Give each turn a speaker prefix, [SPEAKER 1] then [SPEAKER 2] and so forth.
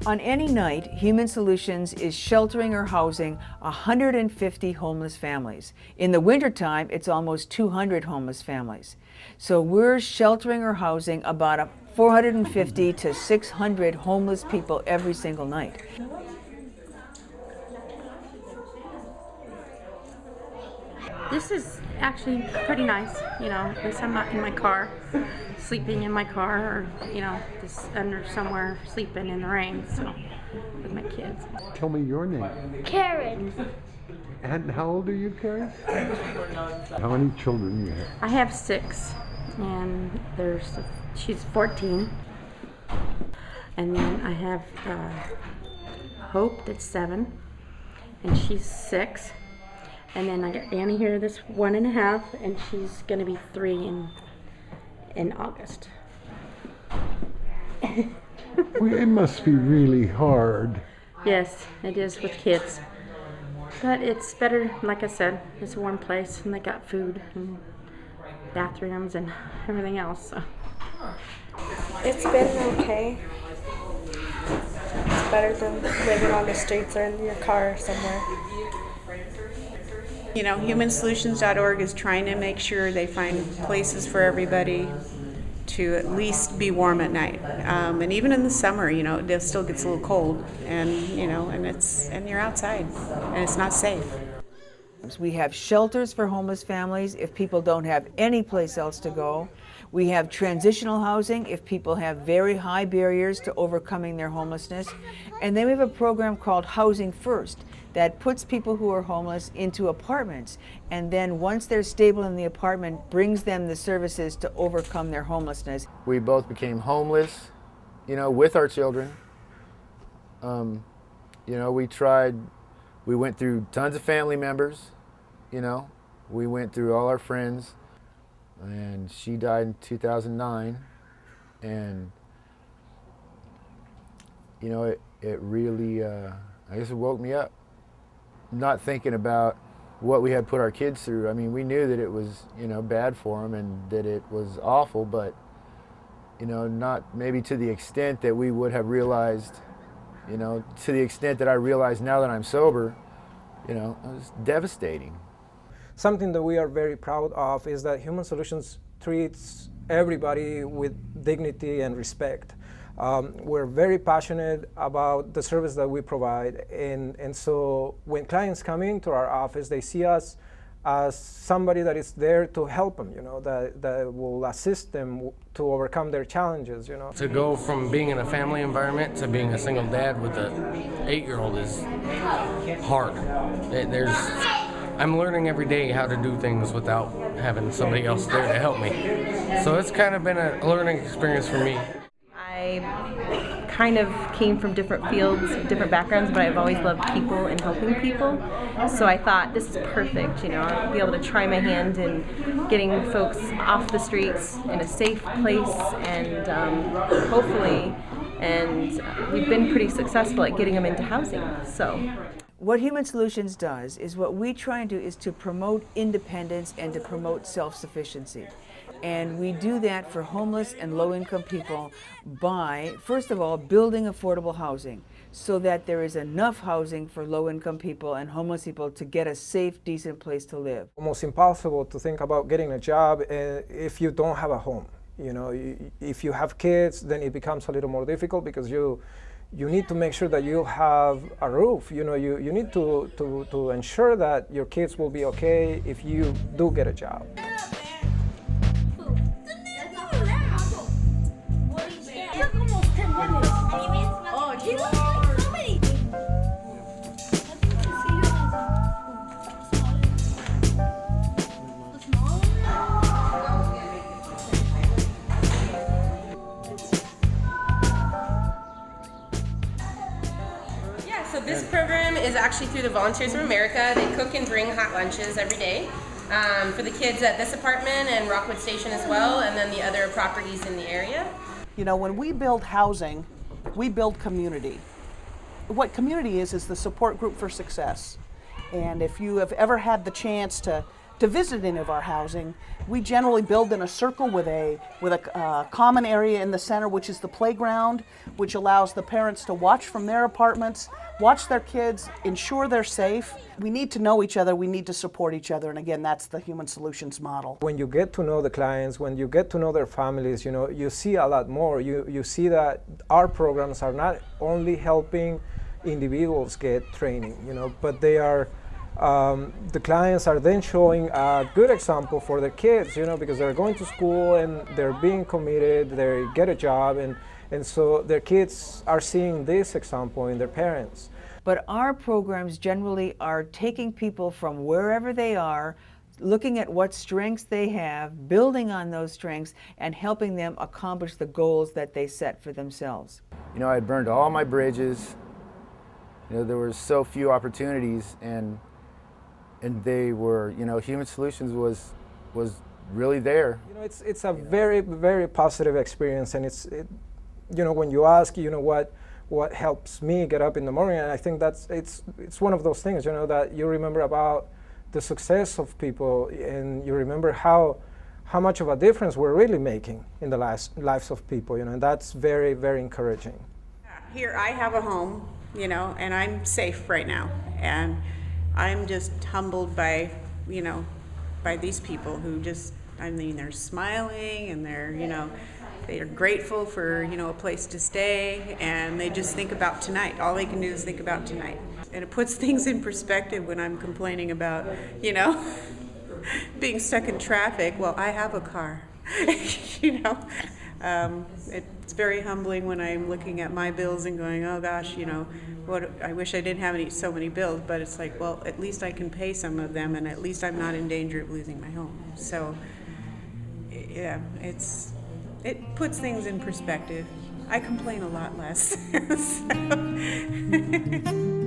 [SPEAKER 1] On any night, Human Solutions is sheltering or housing 150 homeless families. In the wintertime, it's almost 200 homeless families. So we're sheltering or housing about 450 to 600 homeless people every single night.
[SPEAKER 2] This is actually pretty nice, you know, at least I'm not in my car, sleeping in my car, or, you know, just under somewhere sleeping in the rain, so, with my kids.
[SPEAKER 3] Tell me your name.
[SPEAKER 4] Karen.
[SPEAKER 3] And how old are you, Karen? How many children do you have?
[SPEAKER 2] I have 6, and she's 14, and then I have Hope, that's 7, and she's 6. And then I got Annie here, this 1.5, and she's going to be 3 in August.
[SPEAKER 3] Well, it must be really hard.
[SPEAKER 2] Yes, it is with kids. But it's better, like I said, it's a warm place, and they got food and bathrooms and everything else. So.
[SPEAKER 4] It's been okay. It's better than living on the streets or in your car somewhere.
[SPEAKER 5] You know, humansolutions.org is trying to make sure they find places for everybody to at least be warm at night. And even in the summer, you know, it still gets a little cold, and you know, and you're outside, and it's not safe.
[SPEAKER 1] We have shelters for homeless families if people don't have any place else to go. We have transitional housing if people have very high barriers to overcoming their homelessness. And then we have a program called Housing First that puts people who are homeless into apartments, and then once they're stable in the apartment, brings them the services to overcome their homelessness.
[SPEAKER 6] We both became homeless, you know, with our children. You know, we went through tons of family members, you know, we went through all our friends, and she died in 2009, and you know, it really, I guess it woke me up. Not thinking about what we had put our kids through. I mean, we knew that it was, you know, bad for them and that it was awful, but, you know, not maybe to the extent that we would have realized, you know, to the extent that I realize now that I'm sober, you know, it was devastating.
[SPEAKER 7] Something that we are very proud of is that Human Solutions treats everybody with dignity and respect. We're very passionate about the service that we provide, and so when clients come into our office, they see us as somebody that is there to help them, you know, that will assist them to overcome their challenges, you know.
[SPEAKER 8] To go from being in a family environment to being a single dad with an 8-year-old is hard. I'm learning every day how to do things without having somebody else there to help me. So it's kind of been a learning experience for me.
[SPEAKER 9] I kind of came from different fields, different backgrounds, but I've always loved people and helping people. So I thought this is perfect, you know, I'll be able to try my hand in getting folks off the streets in a safe place, and hopefully, and we've been pretty successful at getting them into housing. So.
[SPEAKER 1] What Human Solutions does is what we try and do is to promote independence and to promote self-sufficiency. And we do that for homeless and low-income people by, first of all, building affordable housing so that there is enough housing for low-income people and homeless people to get a safe, decent place to live.
[SPEAKER 7] Almost impossible to think about getting a job if you don't have a home. You know, if you have kids, then it becomes a little more difficult because you need to make sure that you have a roof. You know, you need to ensure that your kids will be okay if you do get a job.
[SPEAKER 10] So this program is actually through the Volunteers of America. They cook and bring hot lunches every day for the kids at this apartment and Rockwood Station as well, and then the other properties in the area.
[SPEAKER 11] You know, when we build housing, we build community. What community is the support group for success. And if you have ever had the chance to to visit any of our housing, we generally build in a circle with a common area in the center, which is the playground, which allows the parents to watch from their apartments, watch their kids, ensure they're safe. We need to know each other, we need to support each other, and again, that's the Human Solutions model.
[SPEAKER 7] When you get to know the clients, when you get to know their families, you know, you see a lot more. You see that our programs are not only helping individuals get training, you know, but they are the clients are then showing a good example for their kids, you know, because they're going to school and they're being committed, they get a job, and so their kids are seeing this example in their parents.
[SPEAKER 1] But our programs generally are taking people from wherever they are, looking at what strengths they have, building on those strengths, and helping them accomplish the goals that they set for themselves.
[SPEAKER 6] You know, I had burned all my bridges. You know, there were so few opportunities, and they were, you know, Human Solutions was really there.
[SPEAKER 7] You know, it's a very, very positive experience, and you know, when you ask, you know, what helps me get up in the morning, and I think it's one of those things, you know, that you remember about the success of people, and you remember how much of a difference we're really making in the lives of people, you know, and that's very, very encouraging.
[SPEAKER 5] Here I have a home, you know, and I'm safe right now, and I'm just humbled by, you know, by these people who just, I mean, they're smiling and they're, you know, they are grateful for, you know, a place to stay, and they just think about tonight. All they can do is think about tonight. And it puts things in perspective when I'm complaining about, you know, being stuck in traffic. Well, I have a car, you know. It's very humbling when I'm looking at my bills and going, oh gosh, you know, I wish I didn't have so many bills, but it's like, well, at least I can pay some of them, and at least I'm not in danger of losing my home. So, yeah, it puts things in perspective. I complain a lot less. So.